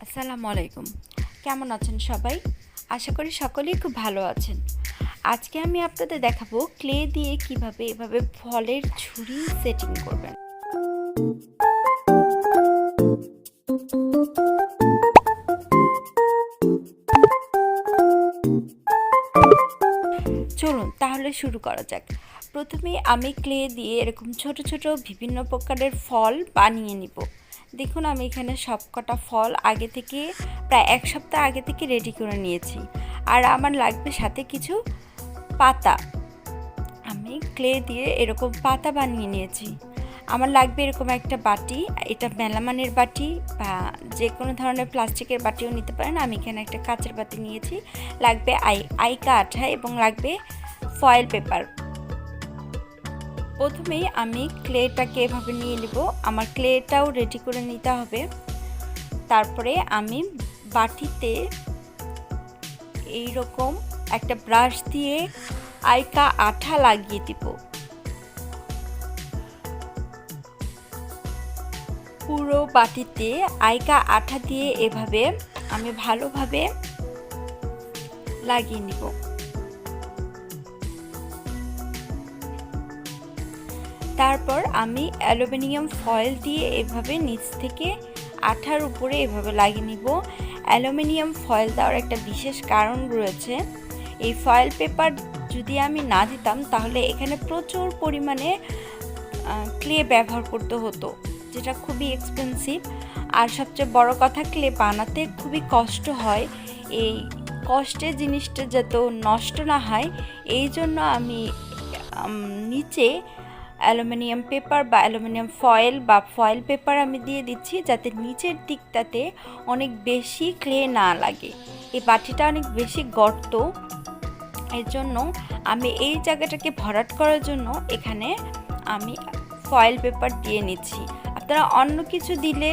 আসসালামু আলাইকুম। কেমন আছেন সবাই? আশা করি সকলেই খুব ভালো আছেন। আজকে আমি আপনাদের দেখাবো ক্লে দিয়ে কিভাবে এভাবে ফলের ঝুড়ি সেটিং করবেন। চলুন তাহলে শুরু করা যাক। প্রথমে আমি ক্লে দিয়ে এরকম ছোট ছোট বিভিন্ন প্রকারের ফল বানিয়ে নিব। দেখুন আমি এখানে সবকটা ফল আগে থেকে প্রায় এক সপ্তাহ আগে থেকে রেডি করে নিয়েছি। আর আমার লাগবে সাথে কিছু পাতা। আমি ক্লে দিয়ে এরকম পাতা বানিয়ে নিয়েছি। আমার লাগবে এরকম একটা বাটি, এটা মেলামানের বাটি বা যে কোনো ধরনের প্লাস্টিকের বাটিও নিতে পারেন। আমি এখানে একটা কাঁচের বাটি নিয়েছি। লাগবে আইকা আঠা এবং লাগবে ফয়েল পেপার। প্রথমেই আমি ক্লেটাকে এভাবে নিয়ে নেব। আমার ক্লেটাও রেডি করে নিতে হবে। তারপরে আমি বাটিতে এইরকম একটা ব্রাশ দিয়ে আইকা আঠা লাগিয়ে দিব। পুরো বাটিতে আইকা আঠা দিয়ে এভাবে আমি ভালোভাবে লাগিয়ে নিব। তারপর আমি অ্যালুমিনিয়াম ফয়েল দিয়ে এভাবে নিচ থেকে আঠার উপরে এভাবে লাগিয়ে নিব। অ্যালুমিনিয়াম ফয়েল দেওয়ার একটা বিশেষ কারণ রয়েছে। এই ফয়েল পেপার যদি আমি না দিতাম তাহলে এখানে প্রচুর পরিমাণে ক্লে ব্যবহার করতে হতো, যেটা খুবই এক্সপেন্সিভ। আর সবচেয়ে বড় কথা, ক্লে বানাতে খুবই কষ্ট হয়। এই কষ্টের জিনিসটা যাতে নষ্ট না হয় এই জন্য আমি নিচে অ্যালুমিনিয়াম পেপার বা অ্যালুমিনিয়াম ফয়েল বা ফয়েল পেপার আমি দিয়ে দিচ্ছি, যাতে নিচের দিকটাতে অনেক বেশি ক্লে না লাগে। এই বাটিটা অনেক বেশি গর্ত, এর জন্য আমি এই জায়গাটাকে ভরাট করার জন্য এখানে আমি ফয়েল পেপার দিয়ে নিচ্ছি। আপনারা অন্য কিছু দিলে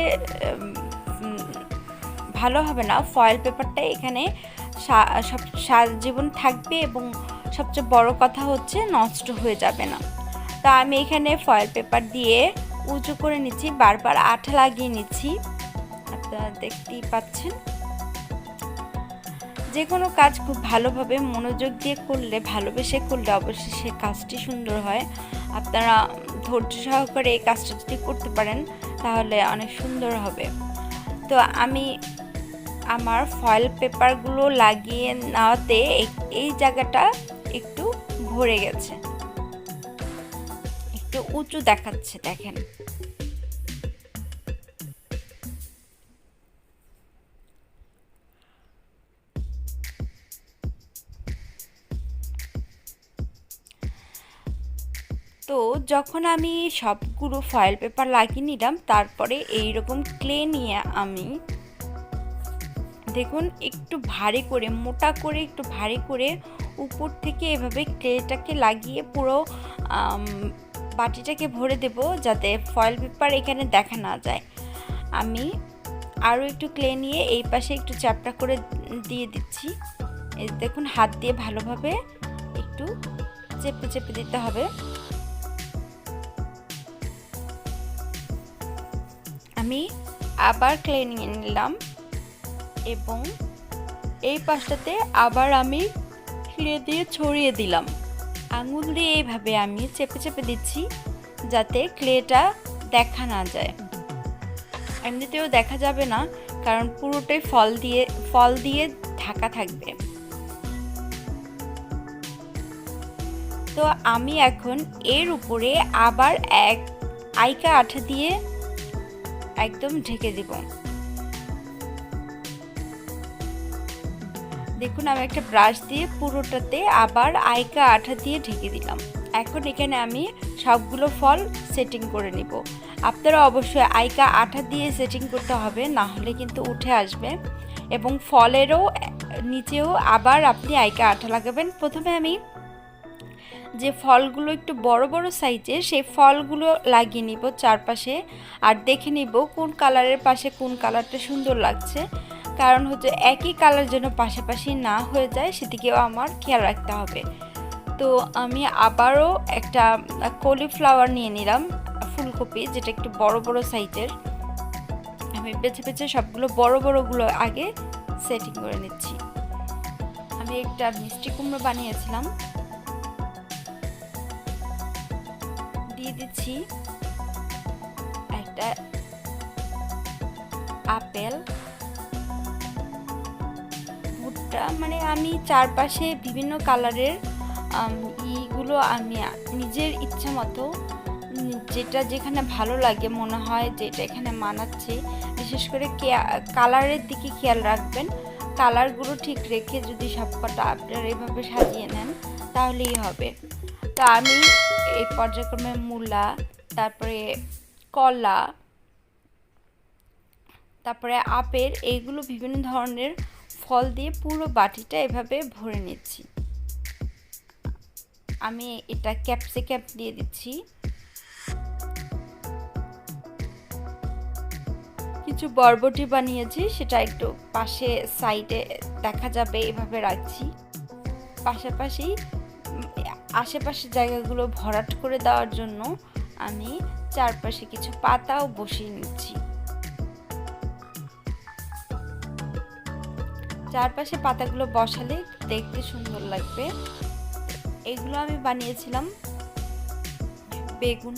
ভালো হবে না। ফয়েল পেপারটা এখানে সারা জীবন থাকবে এবং সবচেয়ে বড় কথা হচ্ছে নষ্ট হয়ে যাবে না। তা আমি এখানে ফয়েল পেপার দিয়ে উঁচু করে নিচ্ছি, বারবার আঠা লাগিয়ে নিচ্ছি। আপনারা দেখতেই পাচ্ছেন। যে কোনো কাজ খুব ভালোভাবে মনোযোগ দিয়ে করলে, ভালোবেসে করলে অবশ্যই সে কাজটি সুন্দর হয়। আপনারা ধৈর্য সহকারে এই কাজটা যদি করতে পারেন তাহলে অনেক সুন্দর হবে। তো আমি আমার ফয়েল পেপারগুলো লাগিয়ে নেওয়াতে এই জায়গাটা একটু ভরে গেছে, একটু উঁচু দেখাচ্ছে, দেখেন। তো যখন আমি সবগুলো ফয়েল পেপার লাগিয়ে নিলাম, তারপরে এইরকম ক্লে নিয়ে আমি দেখুন একটু ভারী করে, মোটা করে, একটু ভারী করে উপর থেকে এভাবে ক্লেটাকে লাগিয়ে পুরো বাটিটাকে ভরে দেব, যাতে ফয়েল পেপার এখানে দেখা না যায়। আমি আরও একটু ক্লে নিয়ে এই পাশে একটু চ্যাপটা করে দিয়ে দিচ্ছি। এই দেখুন হাত দিয়ে ভালোভাবে একটু চেপে চেপে দিতে হবে। আমি আবার ক্লে নিয়ে নিলাম এবং এই পাশটাতে আবার আমি ক্লে দিয়ে ছড়িয়ে দিলাম। আঙুল দিয়ে এইভাবে আমি চেপে চেপে দিচ্ছি, যাতে ক্লেটা দেখা না যায়। এমনিতেও দেখা যাবে না, কারণ পুরোটাই ফল দিয়ে ঢাকা থাকবে। তো আমি এখন এর উপরে আবার এক আইকা আঠা দিয়ে একদম ঢেকে দিব। দেখুন আমি একটা ব্রাশ দিয়ে পুরোটাতে আবার আইকা আঠা দিয়ে ঢেকে দিলাম। এখন এখানে আমি সবগুলো ফল সেটিং করে নিব। আপনারা অবশ্যই আইকা আঠা দিয়ে সেটিং করতে হবে, না হলে কিন্তু উঠে আসবে। এবং ফলেরও নিচেও আবার আপনি আইকা আঠা লাগাবেন। প্রথমে আমি যে ফলগুলো একটু বড় বড় সাইজের, সেই ফলগুলো লাগিয়ে নিব চারপাশে, আর দেখে নিব কোন কালারের পাশে কোন কালারটা সুন্দর লাগছে। কারণ হচ্ছে একই কালার যেন পাশাপাশি না হয়ে যায়, সেদিকেও আমার খেয়াল রাখতে হবে। তো আমি আবারও একটা কলিফ্লাওয়ার নিয়ে নিলাম, ফুলকপি, যেটা একটু বড় বড় সাইজের। আমি বেছে বেছে সবগুলো বড় বড়গুলো আগে সেটিং করে নিচ্ছি। আমি একটা মিষ্টি কুমড়ো বানিয়েছিলাম, দিয়ে দিচ্ছি একটা আপেল, ভুট্টা, মানে আমি চারপাশে বিভিন্ন কালারের ইগুলো আমি নিজের ইচ্ছা মতো যেটা যেখানে ভালো লাগে মনে হয় যেটা এখানে মানাচ্ছে, বিশেষ করে কালারের দিকে খেয়াল রাখবেন। কালারগুলো ঠিক রেখে যদি সবকটা আপনারা এভাবে সাজিয়ে নেন তাহলেই হবে। তো আমি এই পর্যায়ক্রমে মূলা, তারপরে কলা, তারপরে আপেল, এইগুলো বিভিন্ন ধরনের ফল দিয়ে পুরো বাটিটা এভাবে ভরে নিচ্ছি। আমি এটা ক্যাপসিকাম দিয়ে দিচ্ছি, কিছু বরবটি বানিয়েছি সেটা একটু পাশে সাইডে দেখা যাবে এভাবে রাখছি। পাশাপাশি আশেপাশের জায়গাগুলো ভরাট করে দেওয়ার জন্য আমি চারপাশে কিছু পাতাও বসিয়ে নিচ্ছি। চারপাশে পাতাগুলো বসালে দেখতে সুন্দর লাগবে। এগুলো আমি বানিয়েছিলাম বেগুন,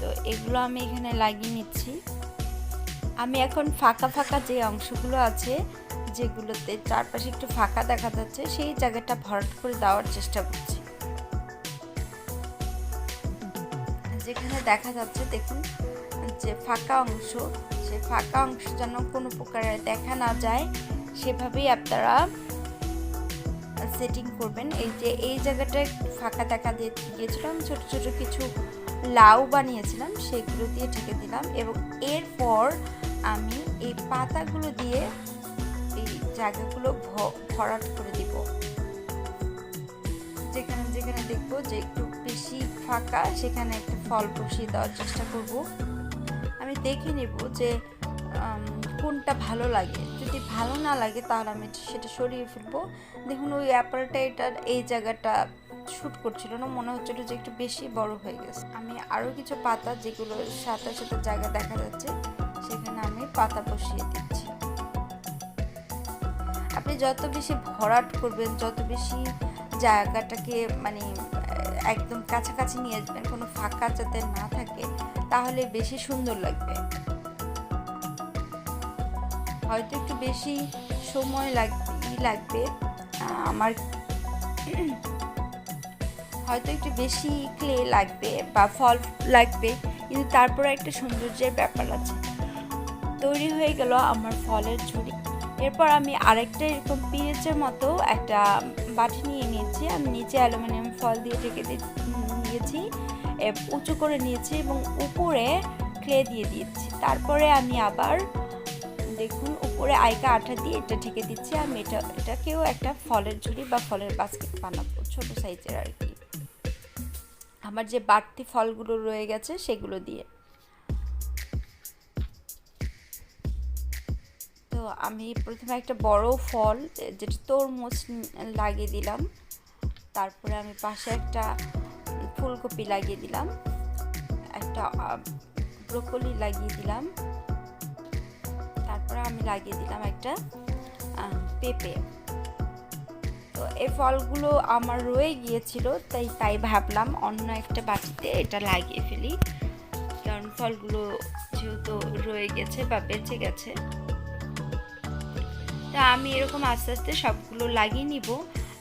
তো এগুলো আমি এখানে লাগিয়ে নিচ্ছি। আমি এখন ফাঁকা ফাঁকা যে অংশগুলো আছে, যেগুলোতে চারপাশে একটু ফাঁকা দেখা যাচ্ছে, সেই জায়গাটা ভরাট করে দেওয়ার চেষ্টা করছি। যেখানে দেখা যাচ্ছে দেখুন যে ফাঁকা অংশ, সেই ফাঁকা অংশ যেন কোনো প্রকারে দেখা না যায় সেভাবেই আপনারা সেটিং করবেন। এই যে এই জায়গাটা ফাঁকা দেখা দিয়েছিলাম, ছোট ছোট কিছু লাউ বানিয়েছিলাম, সেগুলো দিয়ে ঢেকে দিলাম এবং এরপর আমি এই পাতাগুলো দিয়ে এই জায়গাগুলো ভরাট করে দিব। যেখানে যেখানে দেখবো যে একটু বেশি ফাঁকা সেখানে একটা ফল বসিয়ে দেওয়ার চেষ্টা করব। আমি দেখে নেব যে কোনটা ভালো লাগে, যদি ভালো না লাগে তাহলে আমি সেটা সরিয়ে ফেলবো। দেখুন ওই অ্যাপেলটা এটার এই জায়গাটা শ্যুট করছিল না, মনে হচ্ছিল যে একটু বেশি বড় হয়ে গেছে। আমি আরও কিছু পাতা যেগুলো সাথে সাথে জায়গা দেখা যাচ্ছে সেখানে আমি পাতা বসিয়ে দিচ্ছি। আপনি যত বেশি ভরাট করবেন, যত বেশি জায়গাটাকে মানে একদম কাছাকাছি নিয়ে আসবেন, কোনো ফাঁকা যাতে না থাকে, তাহলে বেশি সুন্দর লাগবে। হয়তো একটু বেশি সময় লাগবে, আমার হয়তো একটু বেশি ক্লে লাগবে বা ফল লাগবে, কিন্তু তারপরে একটা সৌন্দর্যের ব্যাপার আছে। তৈরি হয়ে গেল আমার ফলের ঝুড়ি। এরপর আমি আরেকটা এরকম পিরিচের মতো একটা বাটি নিয়ে নিয়েছি। আমি নিচে অ্যালুমিনিয়াম ফয়েল দিয়ে ঢেকে নিয়েছি, উঁচু করে নিয়েছি এবং উপরে ক্লে দিয়ে দিয়েছি। তারপরে আমি আবার দেখুন উপরে আইকা আঠা দিয়ে এটা ঢেকে দিচ্ছি। আমি এটাকেও একটা ফলের ঝুড়ি বা ফলের বাস্কেট বানাবো, ছোট সাইজের আর কি, আমার যে বাড়তি ফলগুলো রয়ে গেছে সেগুলো দিয়ে। তো আমি প্রথমে একটা বড় ফল যেটা তরমুজ লাগিয়ে দিলাম, তারপরে আমি পাশে একটা ফুলকপি লাগিয়ে দিলাম, একটা ব্রোকলি লাগিয়ে দিলাম, তারপরে আমি লাগিয়ে দিলাম একটা পেঁপে। তো এই ফলগুলো আমার রয়ে গিয়েছিল, তাই ভাবলাম অন্য একটা বাটিতে এটা লাগিয়ে ফেলি, কারণ ফলগুলো যেহেতু রয়ে গেছে বা বেঁচে গেছে। তা আমি এরকম আস্তে আস্তে সবগুলো লাগিয়ে নিব।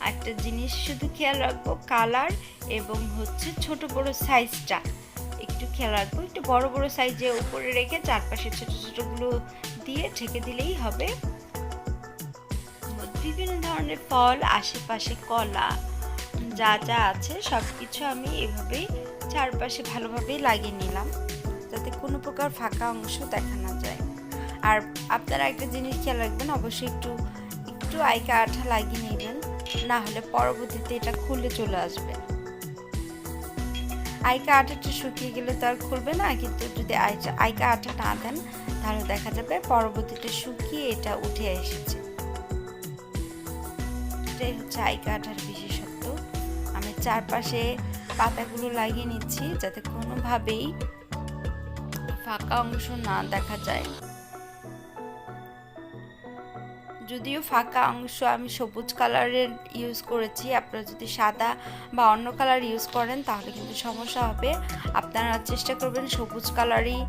একটা জিনিস শুধু খেয়াল রাখবো, কালার এবং হচ্ছে ছোট বড় সাইজটা একটু খেয়াল রাখবো। একটু বড় বড় সাইজে উপরে রেখে চারপাশে ছোট ছোটগুলো দিয়ে ঢেকে দিলেই হবে। বিভিন্ন ধরনের ফল, আশেপাশে কলা, যা যা আছে সব কিছু আমি এভাবেই চারপাশে ভালোভাবেই লাগিয়ে নিলাম, যাতে কোনো প্রকার ফাঁকা অংশ দেখা না যায়। আর আপনারা একটা জিনিস খেয়াল রাখবেন, অবশ্যই একটু আইকা আঠা লাগিয়ে নেবেন, না হলে পরবর্তীতে এটা খুলে চলে আসবে। আইকা আঠাটা শুকিয়ে গেলে তো আর খুলবে না, কিন্তু যদি আইকা আঠা না দেন তাহলে দেখা যাবে পরবর্তীতে শুকিয়ে এটা উঠে এসেছে। এটাই হচ্ছে আইকা আঠার বিশেষত্ব। আমি চারপাশে পাতাগুলো লাগিয়ে নিচ্ছি যাতে কোনোভাবেই ফাঁকা অংশ না দেখা যায়। যদিও ফাঁকা অংশ আমি সবুজ কালারের ইউজ করেছি, আপনারা যদি সাদা বা অন্য কালার ইউজ করেন তাহলে কিন্তু সমস্যা হবে। আপনারা চেষ্টা করবেন সবুজ কালারই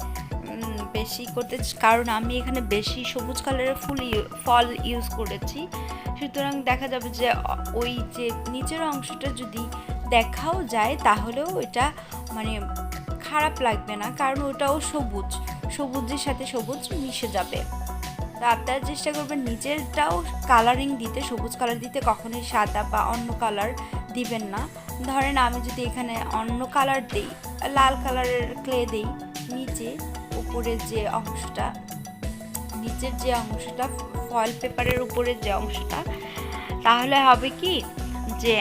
বেশি করতে, কারণ আমি এখানে বেশি সবুজ কালারের ফল ইউজ করেছি। সুতরাং দেখা যাবে যে ওই যে নিচের অংশটা যদি দেখাও যায় তাহলেও এটা মানে খারাপ লাগবে না, কারণ ওটাও সবুজের সাথে সবুজ মিশে যাবে। তো আপনারা চেষ্টা করবেন নিচেরটাও কালারিং দিতে, সবুজ কালার দিতে, কখনোই সাদা বা অন্য কালার দিবেন না। ধরেন আমি যদি এখানে অন্য কালার দিই, লাল কালারের ক্লে দিই নিচে, উপরের যে অংশটা, নিচের যে অংশটা ফয়েল পেপারের উপরের যে অংশটা, তাহলে হবে কি যে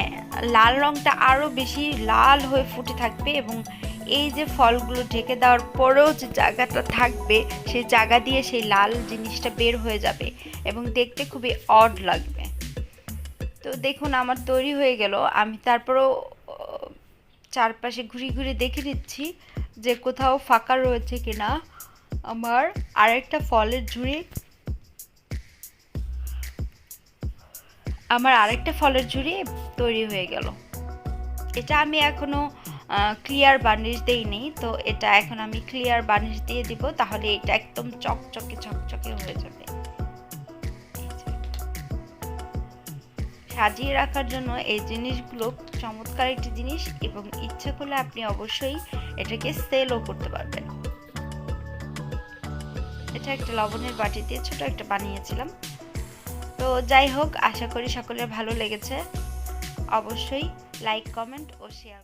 লাল রঙটা আরও বেশি লাল হয়ে ফুটে থাকবে, এবং এই যে ফলগুলো ঢেকে দেওয়ার পরেও যে জায়গাটা থাকবে সেই জায়গা দিয়ে সেই লাল জিনিসটা বের হয়ে যাবে এবং দেখতে খুবই অড লাগবে। তো দেখুন আমার তৈরি হয়ে গেল। আমি তারপরও চারপাশে ঘুরে দেখে নিচ্ছি যে কোথাও ফাঁকা রয়েছে কিনা। আমার আরেকটা ফলের ঝুড়ি তৈরি হয়ে গেল। এটা আমি এখনো ক্লিয়ার বার্নিশ দেইনি, তো এটা এখন আমি ক্লিয়ার বার্নিশ দিয়ে দিব, তাহলে এটা একদম চকচকে হয়ে যাবে। সাজিয়ে রাখার জন্য এই জিনিসগুলো চমৎকার একটি জিনিস, এবং ইচ্ছা করলে আপনি অবশ্যই এটাকে সেলও করতে পারবেন। এটা একটা লবণের বাটি দিয়ে ছোট একটা বানিয়েছিলাম। তো যাই হোক, আশা করি সকলের ভালো লেগেছে। অবশ্যই লাইক, কমেন্ট ও শেয়ার